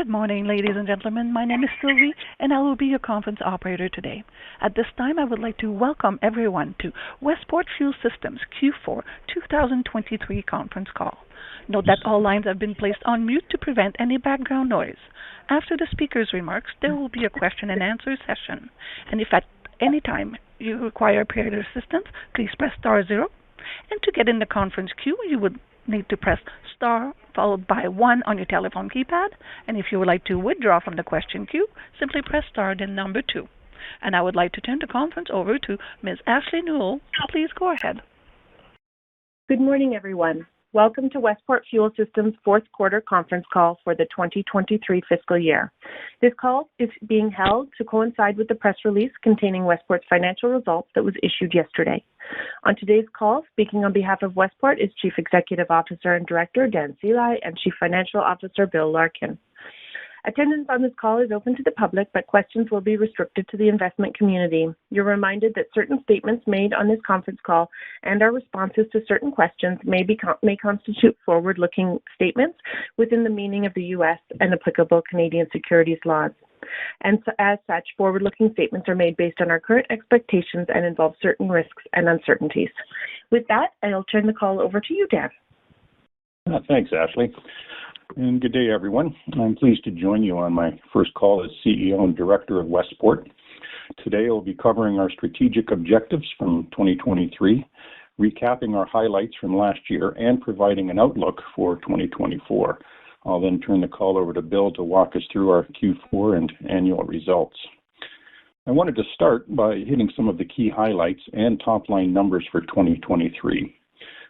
Good morning, ladies and gentlemen. My name is Sylvie, and I will be your conference operator today. At this time, I would like to welcome everyone to Westport Fuel Systems Q4 2023 conference call. Note that all lines have been placed on mute to prevent any background noise. After the speaker's remarks, there will be a question and answer session. And if at any time you require operator assistance, please press star zero. And to get in the conference queue, you would need to press star followed by 1 on your telephone keypad. And if you would like to withdraw from the question queue, simply press star then number 2. And I would like to turn the conference over to Ms. Ashley Newell. Please go ahead. Good morning, everyone. Welcome to Westport Fuel Systems' fourth quarter conference call for the 2023 fiscal year. This call is being held to coincide with the press release containing Westport's financial results that was issued yesterday. On today's call, speaking on behalf of Westport is Chief Executive Officer and Director Dan Seelye and Chief Financial Officer Bill Larkin. Attendance on this call is open to the public, but questions will be restricted to the investment community. You're reminded that certain statements made on this conference call and our responses to certain questions may constitute forward-looking statements within the meaning of the U.S. and applicable Canadian securities laws. And so, as such, forward-looking statements are made based on our current expectations and involve certain risks and uncertainties. With that, I'll turn the call over to you, Dan. Thanks, Ashley. And good day, everyone. I'm pleased to join you on my first call as CEO and Director of Westport. Today, I'll be covering our strategic objectives from 2023, recapping our highlights from last year, and providing an outlook for 2024. I'll then turn the call over to Bill to walk us through our Q4 and annual results. I wanted to start by hitting some of the key highlights and top-line numbers for 2023.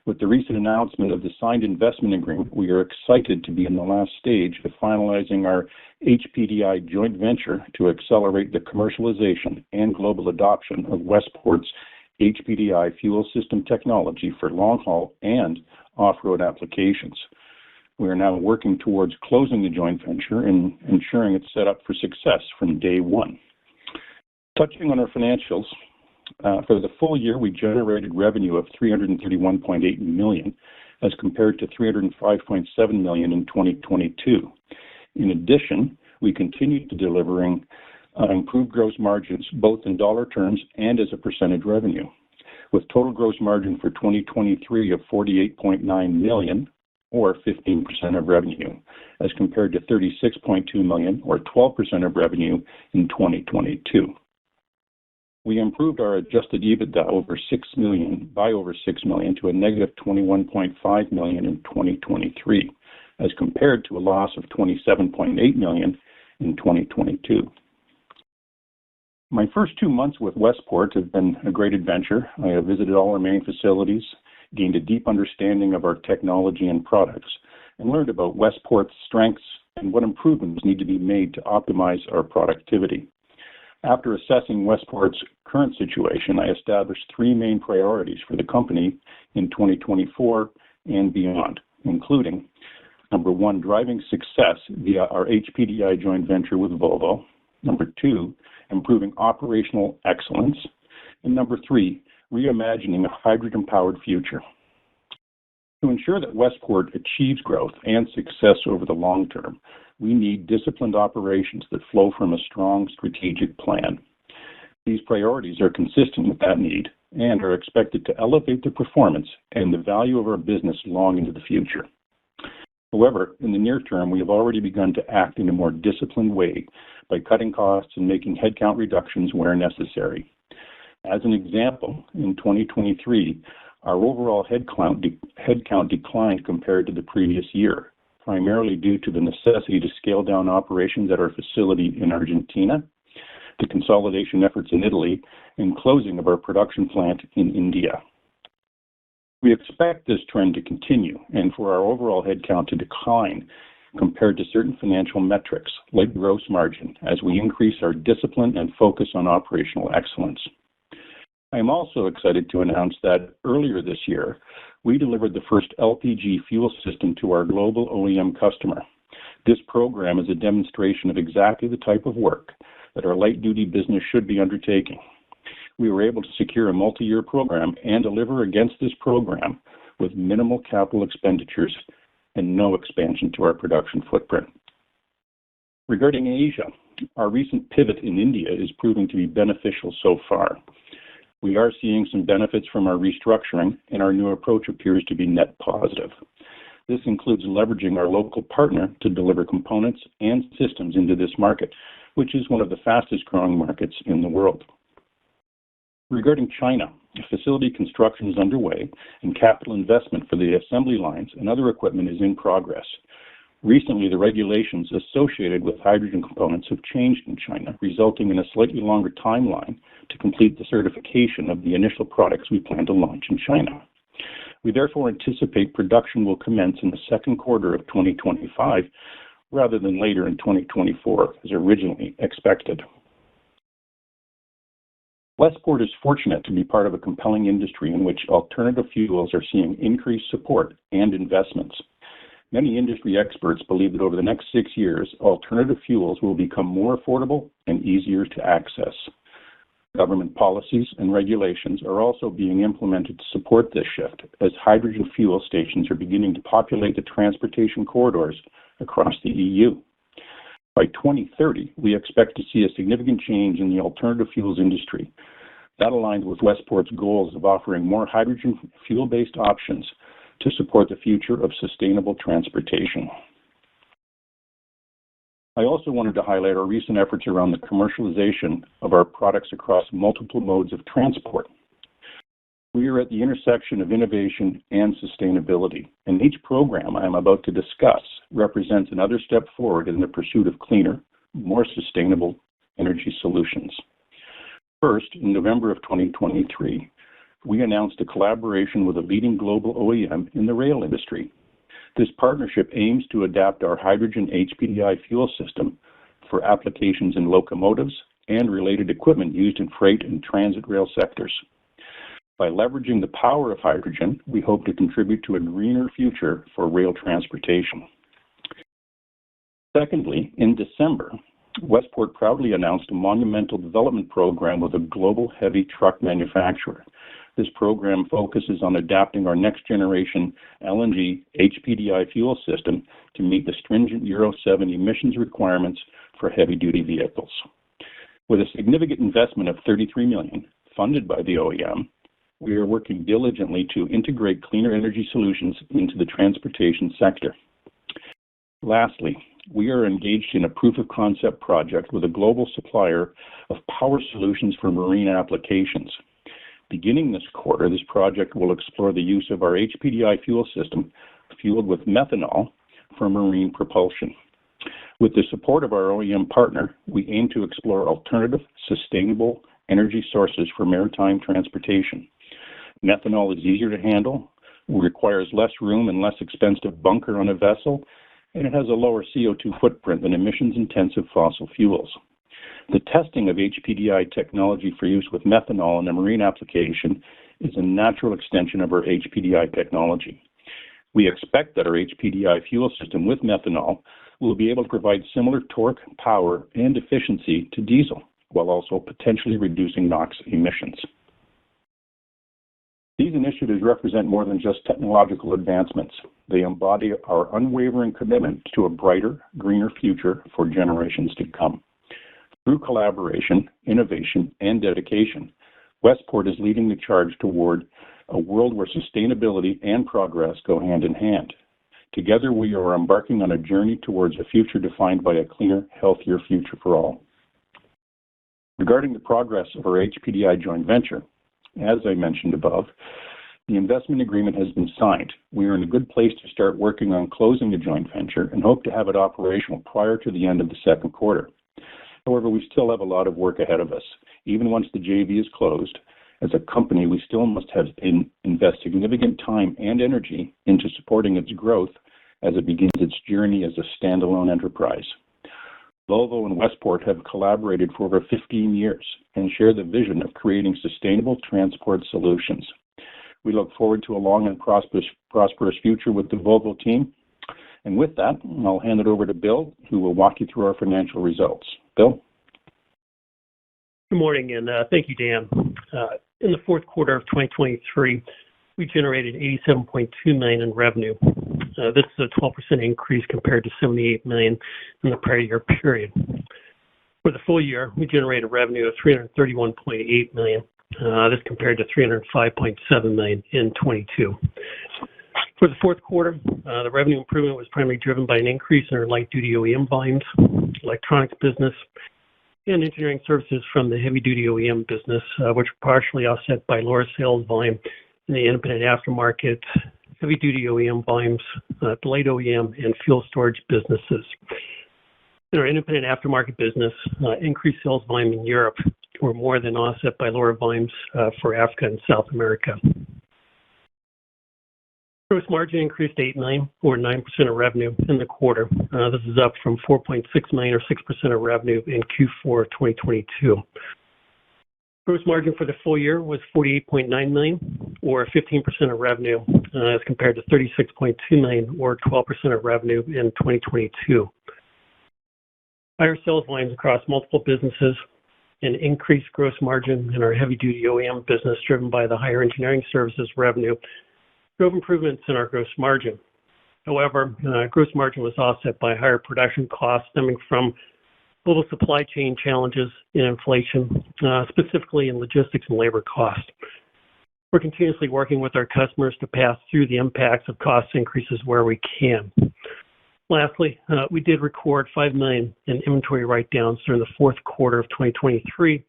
With the recent announcement of the signed investment agreement, we are excited to be in the last stage of finalizing our HPDI joint venture to accelerate the commercialization and global adoption of Westport's HPDI fuel system technology for long-haul and off-road applications. We are now working towards closing the joint venture and ensuring it's set up for success from day one. Touching on our financials, for the full year, we generated revenue of $331.8 million as compared to $305.7 million in 2022. In addition, we continued to delivering improved gross margins both in dollar terms and as a percentage revenue, with total gross margin for 2023 of $48.9 million, or 15% of revenue, as compared to $36.2 million, or 12% of revenue in 2022. We improved our adjusted EBITDA by over $6 million to a negative $21.5 million in 2023, as compared to a loss of $27.8 million in 2022. My first 2 months with Westport have been a great adventure. I have visited all our main facilities, gained a deep understanding of our technology and products, and learned about Westport's strengths and what improvements need to be made to optimize our productivity. After assessing Westport's current situation, I established 3 main priorities for the company in 2024 and beyond, including, number 1, driving success via our HPDI joint venture with Volvo, number 2, improving operational excellence, and number 3, reimagining a hydrogen-powered future. To ensure that Westport achieves growth and success over the long term, we need disciplined operations that flow from a strong strategic plan. These priorities are consistent with that need and are expected to elevate the performance and the value of our business long into the future. However, in the near term, we have already begun to act in a more disciplined way by cutting costs and making headcount reductions where necessary. As an example, in 2023, our overall headcount declined compared to the previous year, primarily due to the necessity to scale down operations at our facility in Argentina, the consolidation efforts in Italy, and closing of our production plant in India. We expect this trend to continue and for our overall headcount to decline compared to certain financial metrics like gross margin as we increase our discipline and focus on operational excellence. I am also excited to announce that earlier this year, we delivered the first LPG fuel system to our global OEM customer. This program is a demonstration of exactly the type of work that our light-duty business should be undertaking. We were able to secure a multi-year program and deliver against this program with minimal capital expenditures and no expansion to our production footprint. Regarding Asia, our recent pivot in India is proving to be beneficial so far. We are seeing some benefits from our restructuring, and our new approach appears to be net positive. This includes leveraging our local partner to deliver components and systems into this market, which is one of the fastest growing markets in the world. Regarding China, facility construction is underway and capital investment for the assembly lines and other equipment is in progress. Recently, the regulations associated with hydrogen components have changed in China, resulting in a slightly longer timeline to complete the certification of the initial products we plan to launch in China. We therefore anticipate production will commence in the second quarter of 2025 rather than later in 2024 as originally expected. Westport is fortunate to be part of a compelling industry in which alternative fuels are seeing increased support and investments. Many industry experts believe that over the next 6 years, alternative fuels will become more affordable and easier to access. Government policies and regulations are also being implemented to support this shift as hydrogen fuel stations are beginning to populate the transportation corridors across the EU. By 2030, we expect to see a significant change in the alternative fuels industry. That aligns with Westport's goals of offering more hydrogen fuel-based options to support the future of sustainable transportation. I also wanted to highlight our recent efforts around the commercialization of our products across multiple modes of transport. We are at the intersection of innovation and sustainability, and each program I am about to discuss represents another step forward in the pursuit of cleaner, more sustainable energy solutions. First, in November of 2023, we announced a collaboration with a leading global OEM in the rail industry. This partnership aims to adapt our hydrogen HPDI fuel system for applications in locomotives and related equipment used in freight and transit rail sectors. By leveraging the power of hydrogen, we hope to contribute to a greener future for rail transportation. Secondly, in December, Westport proudly announced a monumental development program with a global heavy truck manufacturer. This program focuses on adapting our next generation LNG HPDI fuel system to meet the stringent Euro 7 emissions requirements for heavy-duty vehicles. With a significant investment of $33 million funded by the OEM, we are working diligently to integrate cleaner energy solutions into the transportation sector. Lastly, we are engaged in a proof of concept project with a global supplier of power solutions for marine applications. Beginning this quarter, this project will explore the use of our HPDI fuel system fueled with methanol for marine propulsion. With the support of our OEM partner, we aim to explore alternative, sustainable energy sources for maritime transportation. Methanol is easier to handle, requires less room and less expense to bunker on a vessel, and it has a lower CO2 footprint than emissions-intensive fossil fuels. The testing of HPDI technology for use with methanol in a marine application is a natural extension of our HPDI technology. We expect that our HPDI fuel system with methanol will be able to provide similar torque, power, and efficiency to diesel, while also potentially reducing NOx emissions. These initiatives represent more than just technological advancements. They embody our unwavering commitment to a brighter, greener future for generations to come. Through collaboration, innovation, and dedication, Westport is leading the charge toward a world where sustainability and progress go hand in hand. Together, we are embarking on a journey towards a future defined by a cleaner, healthier future for all. Regarding the progress of our HPDI joint venture, as I mentioned above, the investment agreement has been signed. We are in a good place to start working on closing the joint venture and hope to have it operational prior to the end of the second quarter. However, we still have a lot of work ahead of us. Even once the JV is closed, as a company, we still must invest significant time and energy into supporting its growth as it begins its journey as a standalone enterprise. Volvo and Westport have collaborated for over 15 years and share the vision of creating sustainable transport solutions. We look forward to a long and prosperous future with the Volvo team. And with that, I'll hand it over to Bill, who will walk you through our financial results. Bill? Good morning, and thank you, Dan. In the fourth quarter of 2023, we generated $87.2 million in revenue. This is a 12% increase compared to $78 million in the prior year period. For the full year, we generated revenue of $331.8 million. This compared to $305.7 million in 22. For the fourth quarter, the revenue improvement was primarily driven by an increase in our light-duty OEM volumes, electronics business, and engineering services from the heavy-duty OEM business, which were partially offset by lower sales volume in the independent aftermarket, heavy-duty OEM volumes, light OEM, and fuel storage businesses. In our independent aftermarket business, increased sales volume in Europe were more than offset by lower volumes for Africa and South America. Gross margin increased $8 million, or 9% of revenue in the quarter. This is up from $4.6 million, or 6% of revenue in Q4 of 2022. Gross margin for the full year was $48.9 million, or 15% of revenue, as compared to $36.2 million, or 12% of revenue in 2022. Higher sales volumes across multiple businesses and increased gross margin in our heavy-duty OEM business, driven by the higher engineering services revenue, drove improvements in our gross margin. However, gross margin was offset by higher production costs stemming from global supply chain challenges and inflation, specifically in logistics and labor costs. We're continuously working with our customers to pass through the impacts of cost increases where we can. Lastly, we did record $5 million in inventory write-downs during the fourth quarter of 2023,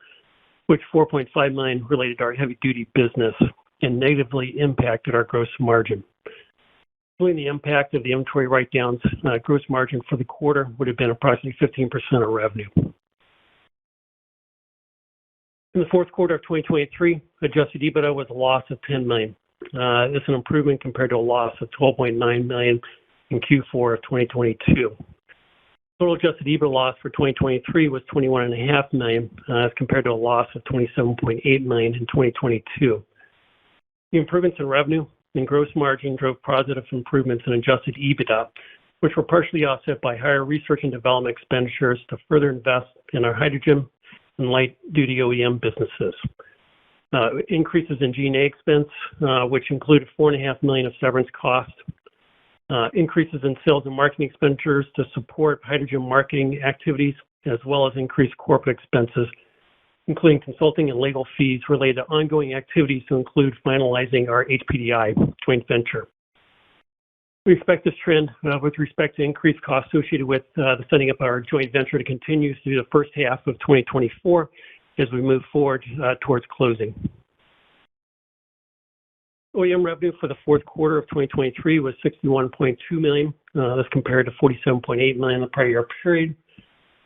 which $4.5 million related to our heavy-duty business and negatively impacted our gross margin. Including the impact of the inventory write-downs, gross margin for the quarter would have been approximately 15% of revenue. In the fourth quarter of 2023, adjusted EBITDA was a loss of $10 million. This is an improvement compared to a loss of $12.9 million in Q4 of 2022. Total adjusted EBITDA loss for 2023 was $21.5 million, as compared to a loss of $27.8 million in 2022. The improvements in revenue and gross margin drove positive improvements in adjusted EBITDA, which were partially offset by higher research and development expenditures to further invest in our hydrogen and light-duty OEM businesses. Increases in G&A expense, which included $4.5 million of severance costs. Increases in sales and marketing expenditures to support hydrogen marketing activities, as well as increased corporate expenses, including consulting and legal fees related to ongoing activities to include finalizing our HPDI joint venture. We expect this trend with respect to increased costs associated with the setting up our joint venture to continue through the first half of 2024 as we move forward towards closing. OEM revenue for the fourth quarter of 2023 was $61.2 million. That's compared to $47.8 million in the prior year period,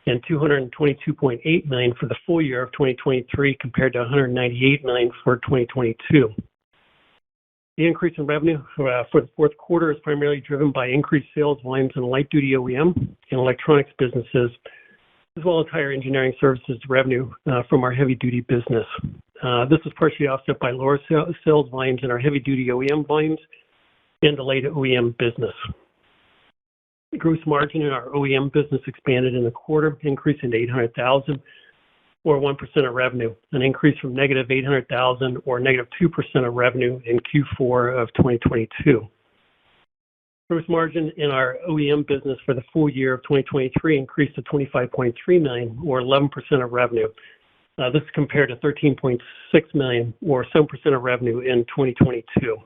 and $222.8 million for the full year of 2023 compared to $198 million for 2022. The increase in revenue for the fourth quarter is primarily driven by increased sales volumes in light-duty OEM and electronics businesses, as well as higher engineering services revenue from our heavy-duty business. This was partially offset by lower sales volumes in our heavy-duty OEM volumes and the light OEM business. The gross margin in our OEM business expanded in the quarter, increasing to $800,000, or 1% of revenue, an increase from negative $800,000, or negative 2% of revenue in Q4 of 2022. Gross margin in our OEM business for the full year of 2023 increased to $25.3 million, or 11% of revenue. This is compared to $13.6 million, or 7% of revenue in 2022.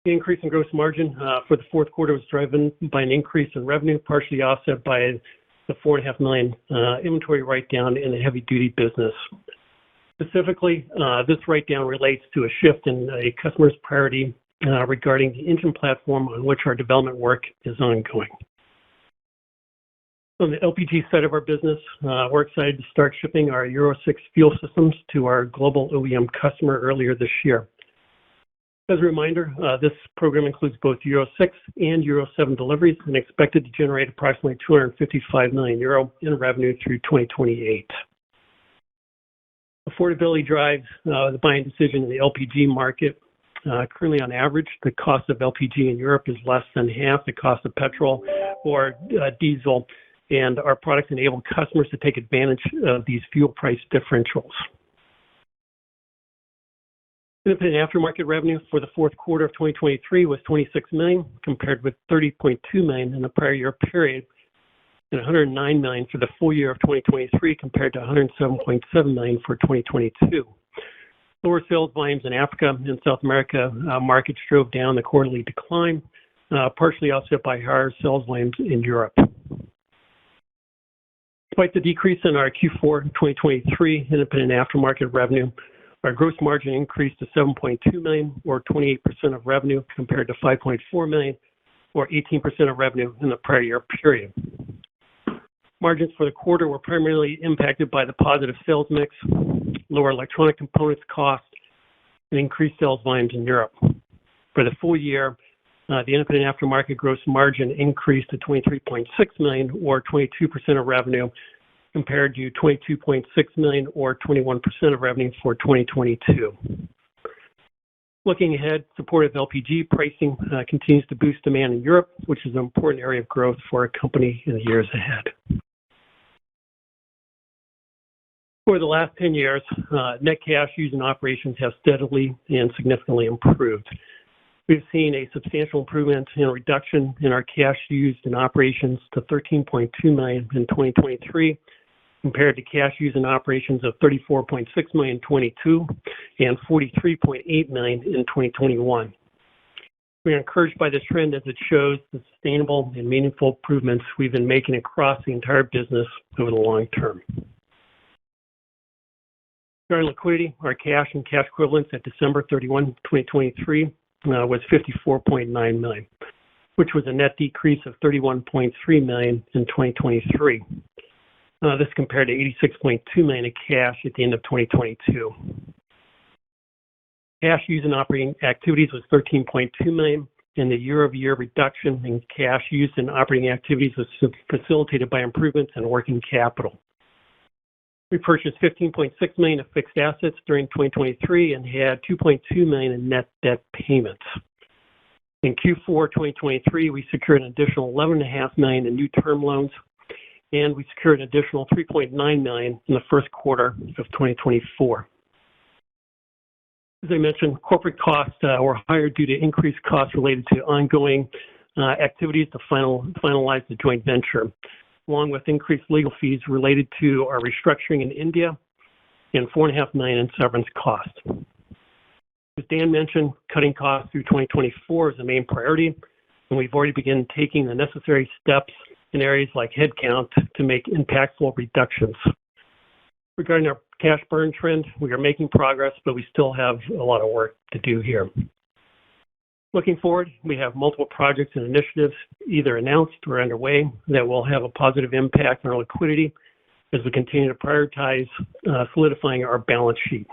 The increase in gross margin for the fourth quarter was driven by an increase in revenue, partially offset by the $4.5 million inventory write-down in the heavy-duty business. Specifically, this write-down relates to a shift in a customer's priority regarding the engine platform on which our development work is ongoing. On the LPG side of our business, we're excited to start shipping our Euro 6 fuel systems to our global OEM customer earlier this year. As a reminder, this program includes both Euro 6 and Euro 7 deliveries and expected to generate approximately €255 million in revenue through 2028. Affordability drives the buying decision in the LPG market. Currently, on average, the cost of LPG in Europe is less than half the cost of petrol or diesel, and our products enable customers to take advantage of these fuel price differentials. Independent aftermarket revenue for the fourth quarter of 2023 was $26 million, compared with $30.2 million in the prior year period, and $109 million for the full year of 2023, compared to $107.7 million for 2022. Lower sales volumes in Africa and South America markets drove down the quarterly decline, partially offset by higher sales volumes in Europe. Despite the decrease in our Q4 2023 independent aftermarket revenue, our gross margin increased to $7.2 million, or 28% of revenue, compared to $5.4 million, or 18% of revenue in the prior year period. Margins for the quarter were primarily impacted by the positive sales mix, lower electronic components cost, and increased sales volumes in Europe. For the full year, the independent aftermarket gross margin increased to $23.6 million, or 22% of revenue, compared to $22.6 million, or 21% of revenue for 2022. Looking ahead, supportive LPG pricing continues to boost demand in Europe, which is an important area of growth for our company in the years ahead. For the last 10 years, net cash used in operations has steadily and significantly improved. We've seen a substantial improvement in a reduction in our cash used in operations to $13.2 million in 2023, compared to cash used in operations of $34.6 million in 2022 and $43.8 million in 2021. We are encouraged by this trend as it shows the sustainable and meaningful improvements we've been making across the entire business over the long term. Regarding liquidity, our cash and cash equivalents at December 31, 2023 was $54.9 million, which was a net decrease of $31.3 million in 2023. This compared to $86.2 million in cash at the end of 2022. Cash used in operating activities was $13.2 million, and the year-over-year reduction in cash used in operating activities was facilitated by improvements in working capital. We purchased $15.6 million of fixed assets during 2023 and had $2.2 million in net debt payments. In Q4 2023, we secured an additional $11.5 million in new term loans, and we secured an additional $3.9 million in the first quarter of 2024. As I mentioned, corporate costs were higher due to increased costs related to ongoing activities to finalize the joint venture, along with increased legal fees related to our restructuring in India and $4.5 million in severance costs. As Dan mentioned, cutting costs through 2024 is the main priority, and we've already begun taking the necessary steps in areas like headcount to make impactful reductions. Regarding our cash burn trend, we are making progress, but we still have a lot of work to do here. Looking forward, we have multiple projects and initiatives either announced or underway that will have a positive impact on our liquidity as we continue to prioritize solidifying our balance sheet.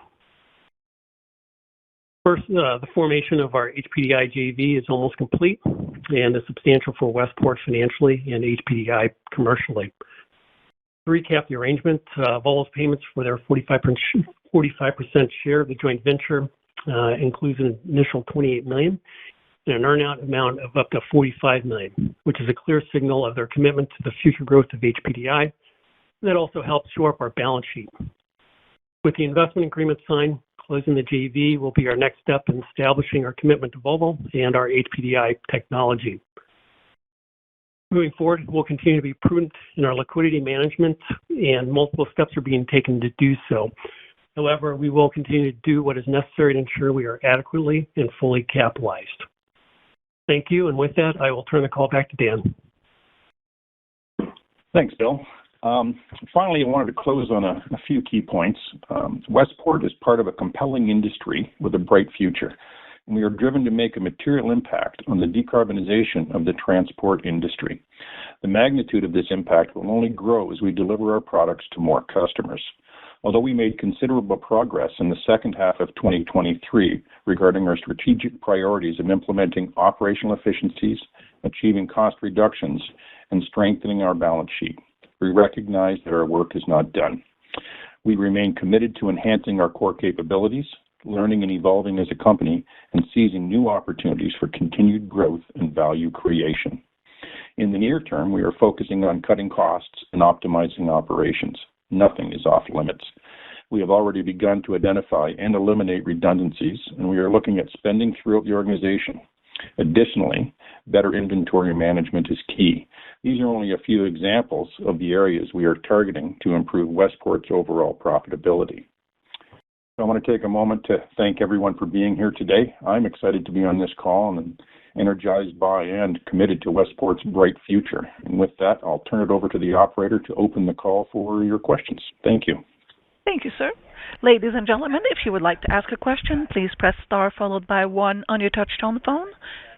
First, the formation of our HPDI JV is almost complete and is substantial for Westport financially and HPDI commercially. To recap the arrangement, Volvo's payments for their 45% share of the joint venture includes an initial $28 million and an earn-out amount of up to $45 million, which is a clear signal of their commitment to the future growth of HPDI. That also helps shore up our balance sheet. With the investment agreement signed, closing the JV will be our next step in establishing our commitment to Volvo and our HPDI technology. Moving forward, we'll continue to be prudent in our liquidity management, and multiple steps are being taken to do so. However, we will continue to do what is necessary to ensure we are adequately and fully capitalized. Thank you, and with that, I will turn the call back to Dan. Thanks, Bill. Finally, I wanted to close on a few key points. Westport is part of a compelling industry with a bright future, and we are driven to make a material impact on the decarbonization of the transport industry. The magnitude of this impact will only grow as we deliver our products to more customers. Although we made considerable progress in the second half of 2023 regarding our strategic priorities of implementing operational efficiencies, achieving cost reductions, and strengthening our balance sheet, we recognize that our work is not done. We remain committed to enhancing our core capabilities, learning and evolving as a company, and seizing new opportunities for continued growth and value creation. In the near term, we are focusing on cutting costs and optimizing operations. Nothing is off limits. We have already begun to identify and eliminate redundancies, and we are looking at spending throughout the organization. Additionally, better inventory management is key. These are only a few examples of the areas we are targeting to improve Westport's overall profitability. I want to take a moment to thank everyone for being here today. I'm excited to be on this call and energized by and committed to Westport's bright future. And with that, I'll turn it over to the operator to open the call for your questions. Thank you. Thank you, sir. Ladies and gentlemen, if you would like to ask a question, please press star followed by 1 on your touch-tone phone.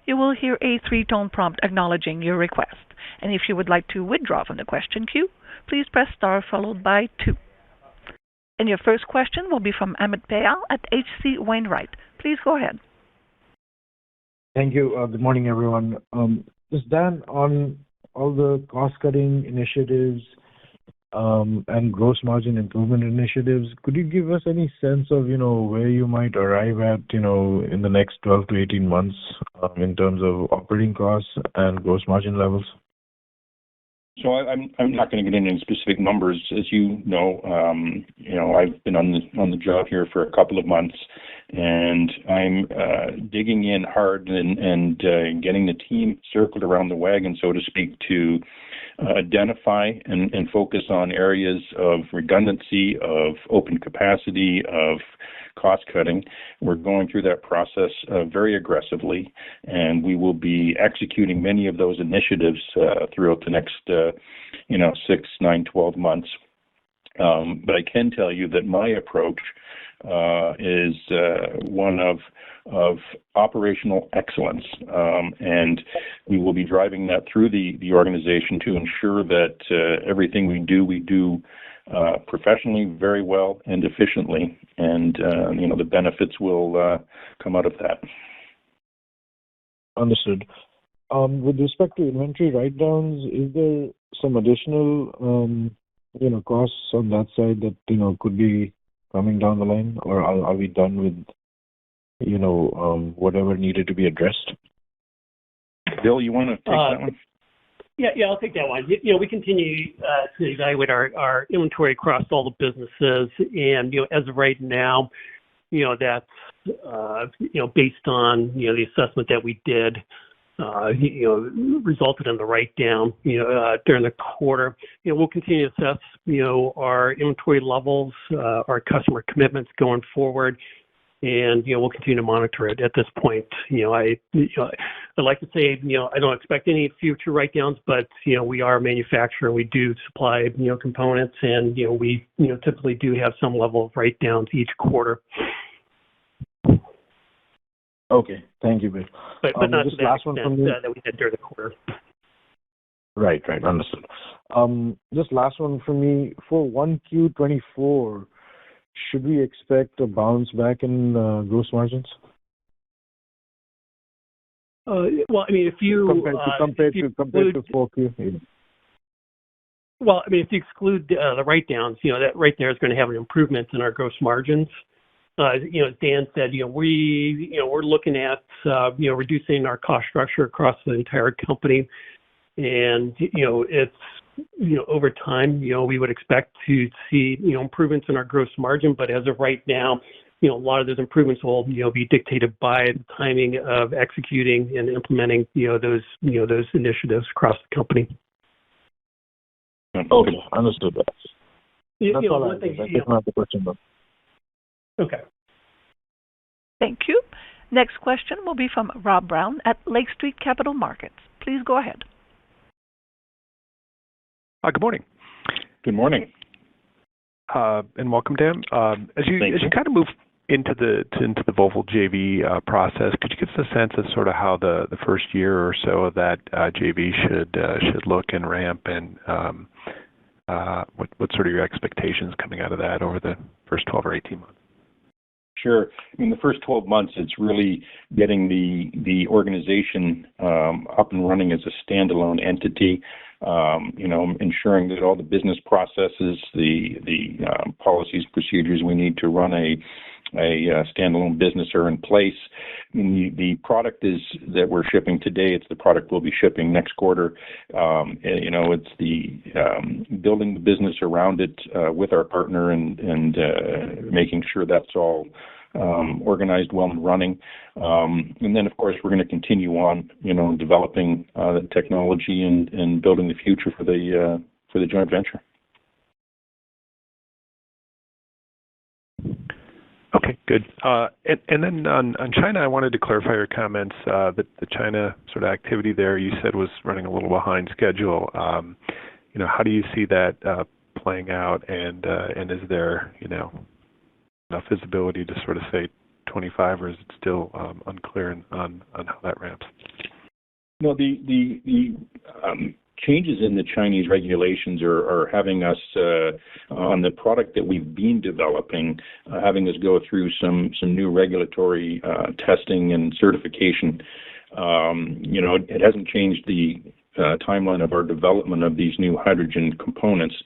You will hear a 3-tone prompt acknowledging your request. And if you would like to withdraw from the question queue, please press star followed by 2. And your first question will be from Amit Payal at H.C. Wainwright. Please go ahead. Thank you. Good morning, everyone. Just Dan, on all the cost-cutting initiatives and gross margin improvement initiatives, could you give us any sense of, where you might arrive at, in the next 12 to 18 months in terms of operating costs and gross margin levels? So I'm not going to get into any specific numbers. As you know, I've been on the job here for a couple of months, and I'm digging in hard and getting the team circled around the wagon, so to speak, to identify and focus on areas of redundancy, of open capacity, of cost cutting. We're going through that process very aggressively, and we will be executing many of those initiatives throughout the next 6, 9, 12 months. But I can tell you that my approach is one of operational excellence, and we will be driving that through the organization to ensure that everything we do professionally, very well, and efficiently, and the benefits will come out of that. Understood. With respect to inventory write-downs, is there some additional costs on that side that could be coming down the line, or are we done with whatever needed to be addressed? Bill, you want to take that one? Yeah, I'll take that one. We continue to evaluate our inventory across all the businesses, and as of right now, that's based on the assessment that we did, resulted in the write down during the quarter. We'll continue to assess our inventory levels, our customer commitments going forward, and we'll continue to monitor it. At this point, I'd like to say I don't expect any future write-downs, but we are a manufacturer. We do supply components, and we typically do have some level of write-downs each quarter. Okay, thank you, Bill. But not just to last that one extent from me. that we had during the quarter. Right, understood. Just last one for me. For 1Q24, should we expect a bounce back in gross margins? Well, I mean, if you compared to 4Q. Well, I mean, if you exclude the write-downs, that right there is going to have an improvement in our gross margins. As Dan said, we're looking at reducing our cost structure across the entire company, and it's over time, we would expect to see improvements in our gross margin. But as of right now, a lot of those improvements will be dictated by the timing of executing and implementing those initiatives across the company. Okay, understood that. That's all I think. That's not the question, though. Okay. Thank you. Next question will be from Rob Brown at Lake Street Capital Markets. Please go ahead. Good morning. Good morning. And welcome, Dan. As you kind of move into the Volvo JV process, could you give us a sense of sort of how the first year or so of that JV should look and ramp, and what sort of your expectations coming out of that over the first 12 or 18 months? Sure. I mean, the first 12 months, it's really getting the organization up and running as a standalone entity, ensuring that all the business processes, the policies, procedures we need to run a standalone business are in place. I mean, the product is that we're shipping today. It's the product we'll be shipping next quarter. It's the building the business around it with our partner and making sure that's all organized well and running. And then, of course, we're going to continue on, developing the technology and building the future for the joint venture. Okay, good. And then on China, I wanted to clarify your comments that the China sort of activity there you said was running a little behind schedule. How do you see that playing out, and is there enough visibility to sort of say 25, or is it still unclear on how that ramps? No, the changes in the Chinese regulations are having us, on the product that we've been developing, having us go through some new regulatory testing and certification. It hasn't changed the timeline of our development of these new hydrogen components.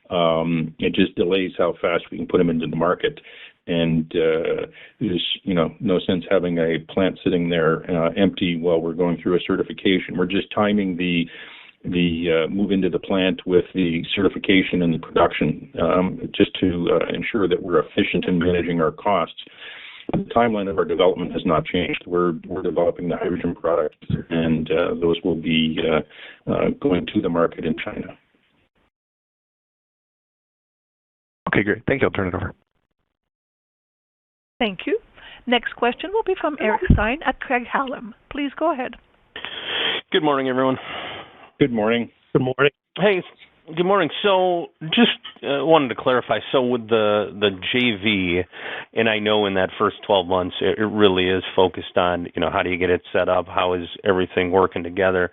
It just delays how fast we can put them into the market. And there's no sense having a plant sitting there empty while we're going through a certification. We're just timing the move into the plant with the certification and the production, just to ensure that we're efficient in managing our costs. The timeline of our development has not changed. We're developing the hydrogen product, and those will be going to the market in China. Okay, great. Thank you. I'll turn it over. Thank you. Next question will be from Eric Stein at Craig-Hallum. Please go ahead. Good morning, everyone. Good morning. Good morning. Hey, good morning. So just wanted to clarify. So with the JV, and I know in that first 12 months, it really is focused on, how do you get it set up? How is everything working together?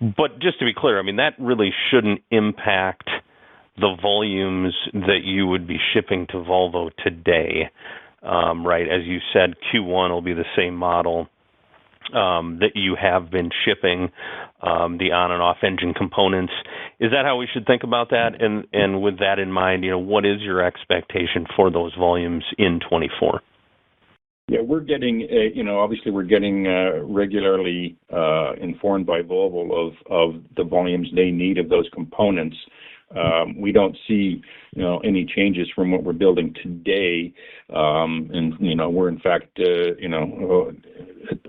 But just to be clear, I mean, that really shouldn't impact the volumes that you would be shipping to Volvo today, right? As you said, Q1 will be the same model that you have been shipping, the on and off engine components. Is that how we should think about that? And with that in mind, what is your expectation for those volumes in 24? Yeah, we're getting, obviously we're getting regularly informed by Volvo of the volumes they need of those components. We don't see, any changes from what we're building today. And, we're in fact,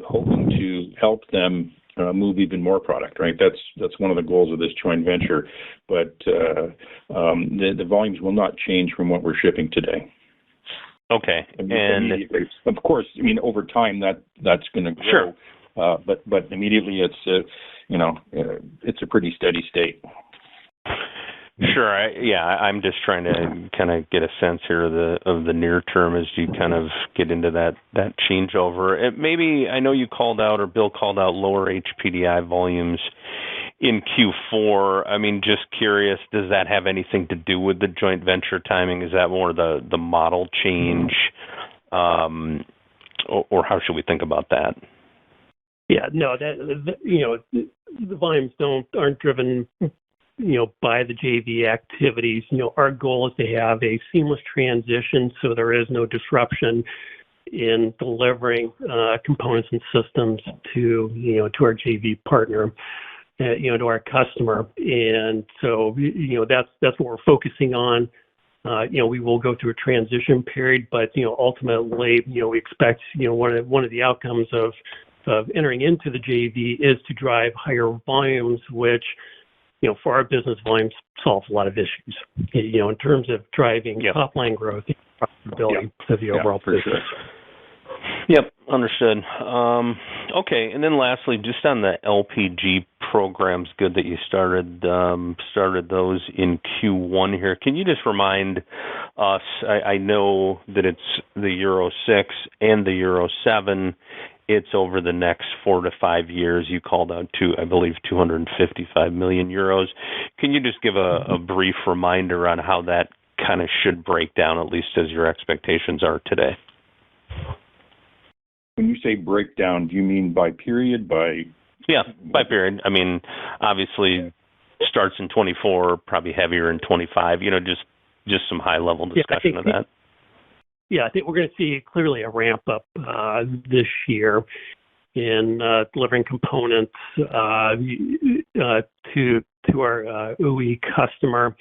hoping to help them move even more product, right? That's one of the goals of this joint venture. But the volumes will not change from what we're shipping today. Okay. And of course, over time that's going to grow. Sure. But immediately it's a pretty steady state. Sure. I'm just trying to kind of get a sense here of the near term as you kind of get into that changeover. Maybe I know you called out, or Bill called out, lower HPDI volumes in Q4. I mean, just curious, does that have anything to do with the joint venture timing? Is that more the model change, or how should we think about that? Yeah, no, the volumes aren't driven by the JV activities. Our goal is to have a seamless transition so there is no disruption in delivering components and systems to our JV partner, to our customer. And so, that's what we're focusing on. We will go through a transition period, but, ultimately, we expect, one of the outcomes of entering into the JV is to drive higher volumes, which, for our business, volumes solve a lot of issues, in terms of driving top line growth and profitability of the overall business. Sure. Yep, understood. Okay, and then lastly, just on the LPG programs, good that you started those in Q1 here. Can you just remind us, I know that it's the Euro 6 and the Euro 7, it's over the next 4 to 5 years. You called out I believe 255 million euros. Can you just give a brief reminder on how that kind of should break down, at least as your expectations are today? When you say breakdown, do you mean by period, Yeah, by period. I mean, obviously starts in 24, probably heavier in 25, just some high-level discussion of that. Yeah, I think we're going to see clearly a ramp up this year. in delivering components to our OE customer,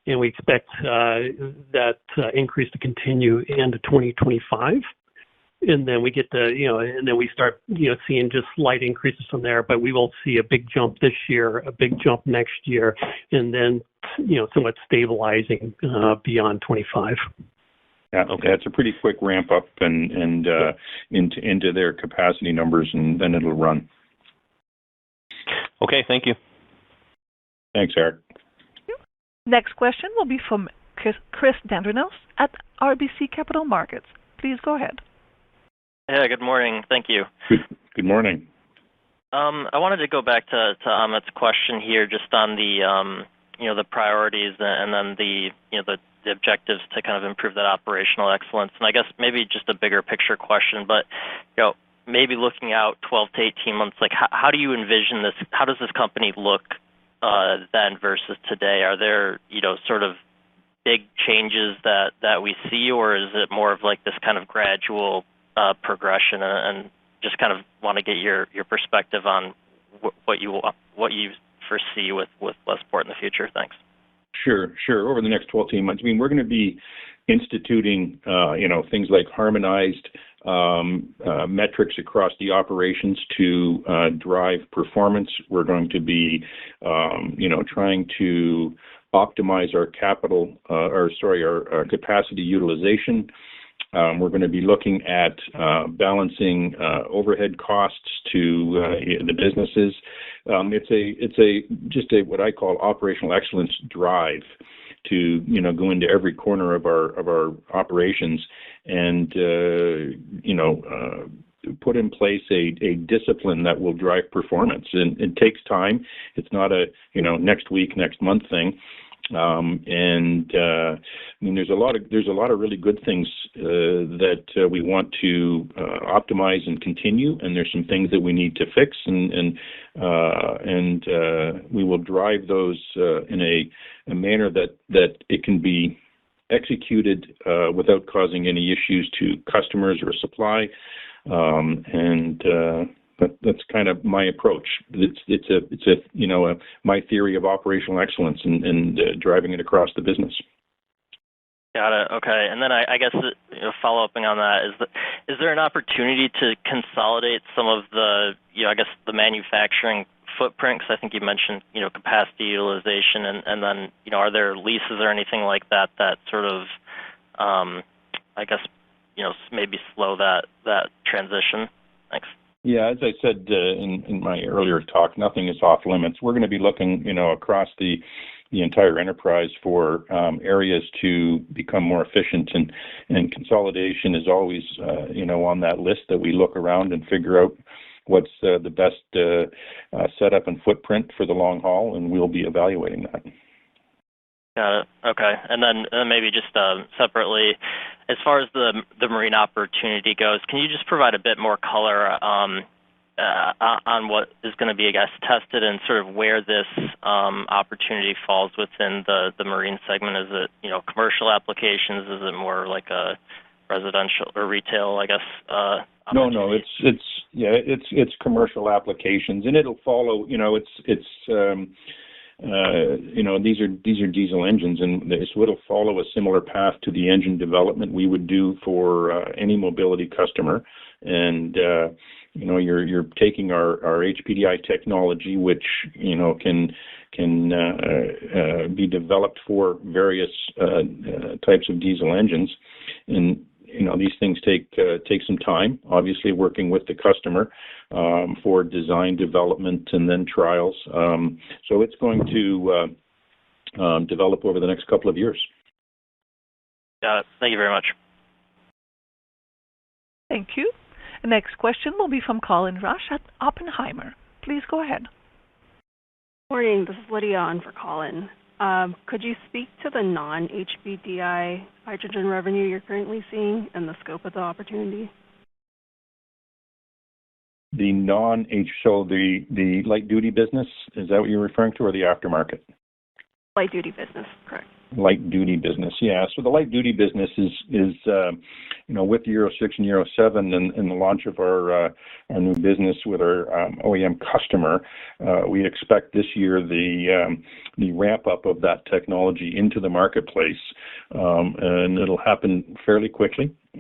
and we expect that increase to continue into 2025. And then we get and then we start, seeing just slight increases from there. But we will see a big jump this year, a big jump next year, and then, somewhat stabilizing beyond 25. Yeah, okay. That's a pretty quick ramp up and into their capacity numbers, and then it'll run. Okay, thank you. Thanks, Eric. Next question will be from Chris Dendrinos at RBC Capital Markets. Please go ahead. Yeah, good morning. Thank you. Good morning. I wanted to go back to Amit's question here, just on the the priorities and then the objectives to kind of improve that operational excellence. And I guess maybe just a bigger picture question, but maybe looking out 12 to 18 months, like how do you envision this? How does this company look then versus today? Are there sort of big changes that we see, or is it more of like this kind of gradual progression? And just kind of want to get your perspective on what you foresee with Westport in the future. Thanks. Sure. Over the next 12 to 18 months, we're going to be instituting, things like harmonized metrics across the operations to drive performance. We're going to be, trying to optimize our our capacity utilization. We're going to be looking at balancing overhead costs to the businesses. It's just a what I call operational excellence drive to go into every corner of our operations and put in place a discipline that will drive performance. And it takes time. It's not a next week, next month thing. There's a lot of really good things that we want to optimize and continue, and there's some things that we need to fix, and we will drive those in a manner that it can be executed without causing any issues to customers or supply, That's kind of my approach. It's my theory of operational excellence and driving it across the business. Got it. Okay. And then I guess follow-upping on that, is there an opportunity to consolidate some of the the manufacturing footprint? Because I think you mentioned capacity utilization, and then are there leases or anything like that sort of maybe slow that transition? Thanks. Yeah, as I said in my earlier talk, nothing is off limits. We're going to be looking, across the entire enterprise for areas to become more efficient, and consolidation is always, on that list that we look around and figure out what's the best setup and footprint for the long haul, and we'll be evaluating that. Got it. Okay. And then maybe just separately, as far as the marine opportunity goes, can you just provide a bit more color on what is going to be, tested, and sort of where this opportunity falls within the marine segment? Is it, commercial applications? Is it more like a residential or retail, No, it's commercial applications, and it'll follow, these are diesel engines, and so it'll follow a similar path to the engine development we would do for any mobility customer. And you're taking our HPDI technology, which can be developed for various types of diesel engines, and these things take some time, obviously working with the customer for design development and then trials. So it's going to develop over the next couple of years. Got it. Thank you very much. Thank you. The next question will be from Colin Rusch at Oppenheimer. Please go ahead. Morning. This is Lydia on for Colin. Could you speak to the non-HPDI hydrogen revenue you're currently seeing and the scope of the opportunity? The the light-duty business, is that what you're referring to, or the aftermarket? Light-duty business, correct. Light-duty business, yeah. So the light-duty business is with Euro 6 and Euro 7 and the launch of our new business with our OEM customer, we expect this year the ramp up of that technology into the marketplace, and it'll happen fairly quickly. I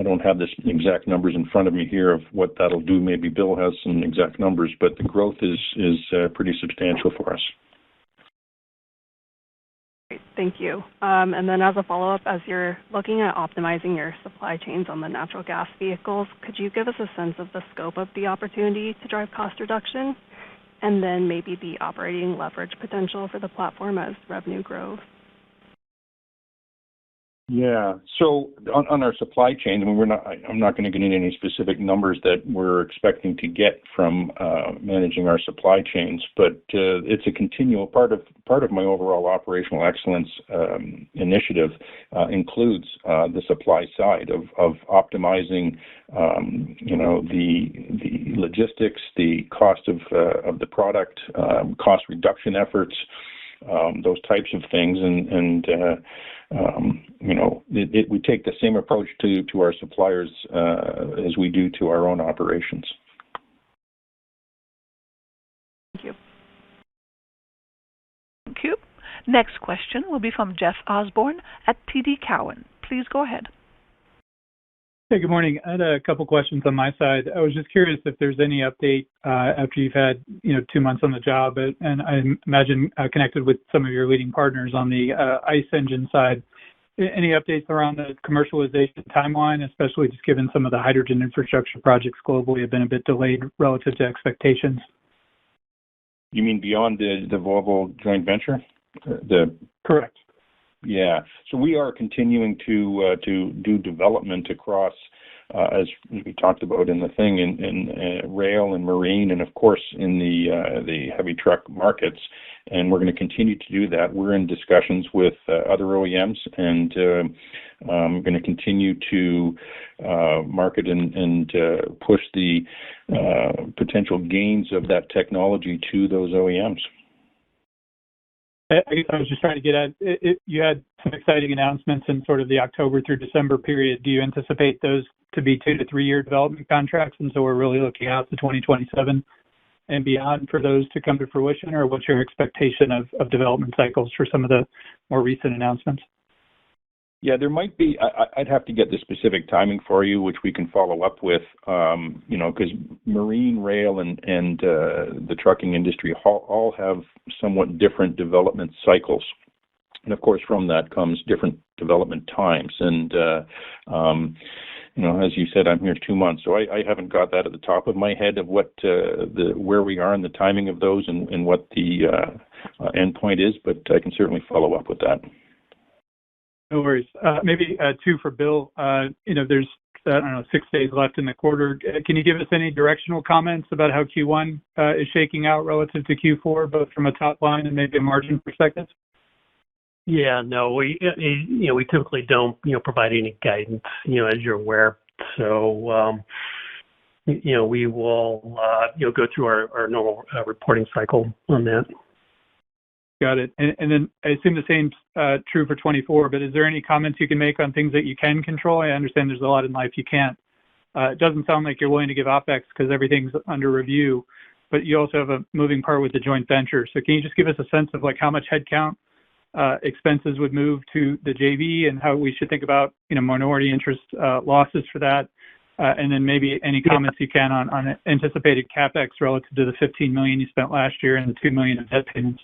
don't have this exact numbers in front of me here of what that'll do. Maybe Bill has some exact numbers, but the growth is pretty substantial for us. Great, thank you. And then as a follow-up, as you're looking at optimizing your supply chains on the natural gas vehicles, could you give us a sense of the scope of the opportunity to drive cost reduction, and then maybe the operating leverage potential for the platform as revenue grows? Yeah. So on our supply chain, I mean, I'm not going to get into any specific numbers that we're expecting to get from managing our supply chains, but it's a continual part of my overall operational excellence initiative includes the supply side of optimizing, the logistics, the cost of the product, cost reduction efforts, those types of things, we take the same approach to our suppliers as we do to our own operations. Thank you. Thank you. Next question will be from Jeff Osborne at TD Cowen. Please go ahead. Hey, good morning. I had a couple questions on my side. I was just curious if there's any update after you've had 2 months on the job, and I imagine connected with some of your leading partners on the ICE engine side. Any updates around the commercialization timeline, especially just given some of the hydrogen infrastructure projects globally have been a bit delayed relative to expectations? You mean beyond the Volvo joint venture? Correct. Yeah. So we are continuing to do development across, as we talked about in the thing, in rail and marine, and of course in the heavy truck markets. And we're going to continue to do that. We're in discussions with other OEMs, and I'm going to continue to market and push the potential gains of that technology to those OEMs. I guess I was just trying to get at it. You had some exciting announcements in sort of the October through December period. Do you anticipate those to be 2 to 3 year development contracts, and so we're really looking out to 2027 and beyond for those to come to fruition, or what's your expectation of development cycles for some of the more recent announcements? Yeah, there might be. I'd have to get the specific timing for you, which we can follow up with. Because marine, rail, and the trucking industry all have somewhat different development cycles, and of course, from that comes different development times. And as you said, I'm here 2 months, so I haven't got that at the top of my head of what where we are in the timing of those and what the endpoint is. But I can certainly follow up with that. No worries. Maybe 2 for Bill. There's 6 days left in the quarter. Can you give us any directional comments about how Q1 is shaking out relative to Q4, both from a top line and maybe a margin perspective? Yeah, no, we typically don't provide any guidance, as you're aware. So we will go through our normal reporting cycle on that. Got it. And then I assume the same's true for 24, but is there any comments you can make on things that you can control? I understand there's a lot in life you can't. It doesn't sound like you're willing to give OpEx because everything's under review, but you also have a moving part with the joint venture. So can you just give us a sense of how much headcount expenses would move to the JV and how we should think about minority interest losses for that? And then maybe any comments you can on anticipated CapEx relative to the $15 million you spent last year and the $2 million of debt payments.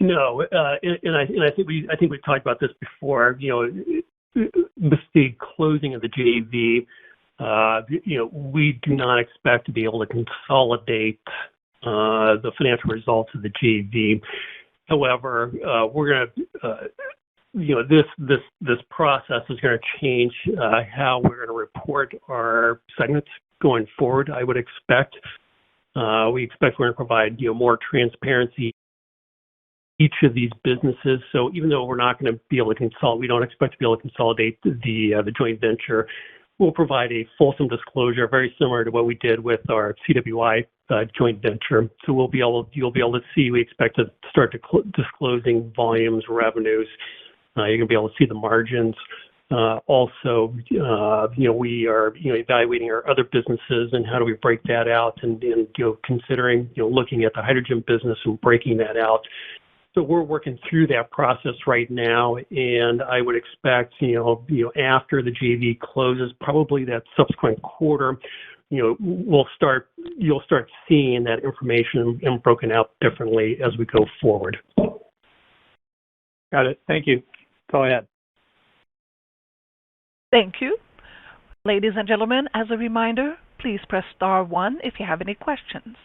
No, and I think we've talked about this before. With the closing of the JV, we do not expect to be able to consolidate the financial results of the JV. However, we're going to this process is going to change how we're going to report our segments going forward. I would expect we expect we're going to provide more transparency each of these businesses. So even though we're not going to be able to consolidate, we don't expect to be able to consolidate the joint venture. We'll provide a fulsome disclosure, very similar to what we did with our CWI joint venture. So you'll be able to see. We expect to start disclosing volumes, revenues, You're going to be able to see the margins. Also, we are, evaluating our other businesses and how do we break that out and considering, looking at the hydrogen business and breaking that out. So we're working through that process right now, and I would expect, after the JV closes, probably that subsequent quarter, you'll start seeing that information and broken out differently as we go forward. Got it. Thank you. That's all I had. Thank you. Ladies and gentlemen, as a reminder, please press star 1 if you have any questions.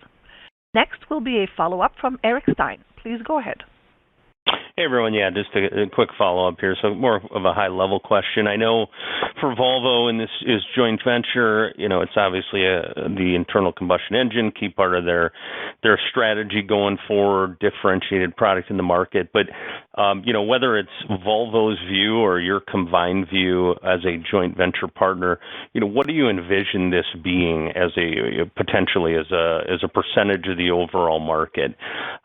Next will be a follow-up from Eric Stein. Please go ahead. Hey, everyone. Yeah, just a quick follow-up here. So more of a high-level question. I know for Volvo in this is joint venture, it's obviously the internal combustion engine, key part of their strategy going forward, differentiated product in the market. But, whether it's Volvo's view or your combined view as a joint venture partner, what do you envision this being as potentially as a percentage of the overall market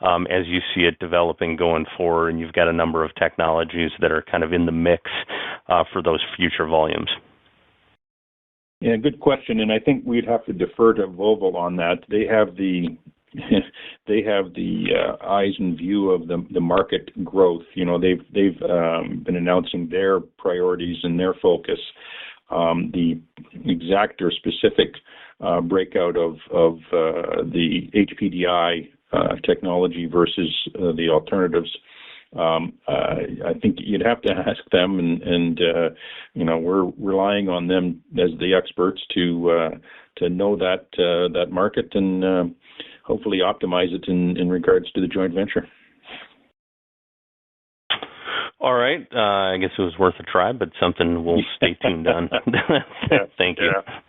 as you see it developing going forward? And you've got a number of technologies that are kind of in the mix for those future volumes. Yeah, good question. And I think we'd have to defer to Volvo on that. They have the eyes and view of the market growth. They've been announcing their priorities and their focus. The exact or specific breakout of the HPDI technology versus the alternatives, I think you'd have to ask them, and we're relying on them as the experts to know that market and hopefully optimize it in regards to the joint venture. All right. I guess it was worth a try, but something we'll stay tuned on. Thank you. Yeah.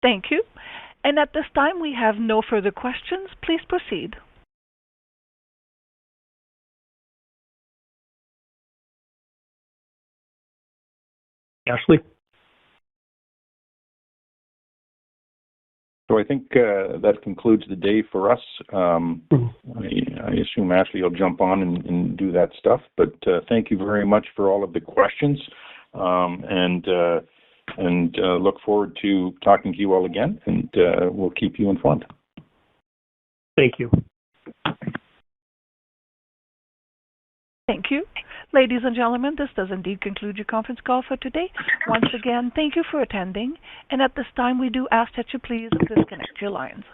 Thank you. And at this time, we have no further questions. Please proceed. Ashley? So I think that concludes the day for us. I assume Ashley will jump on and do that stuff. But thank you very much for all of the questions, and look forward to talking to you all again. And we'll keep you informed. Thank you. Thank you. Ladies and gentlemen, this does indeed conclude your conference call for today. Once again, thank you for attending. And at this time, we do ask that you please disconnect your lines.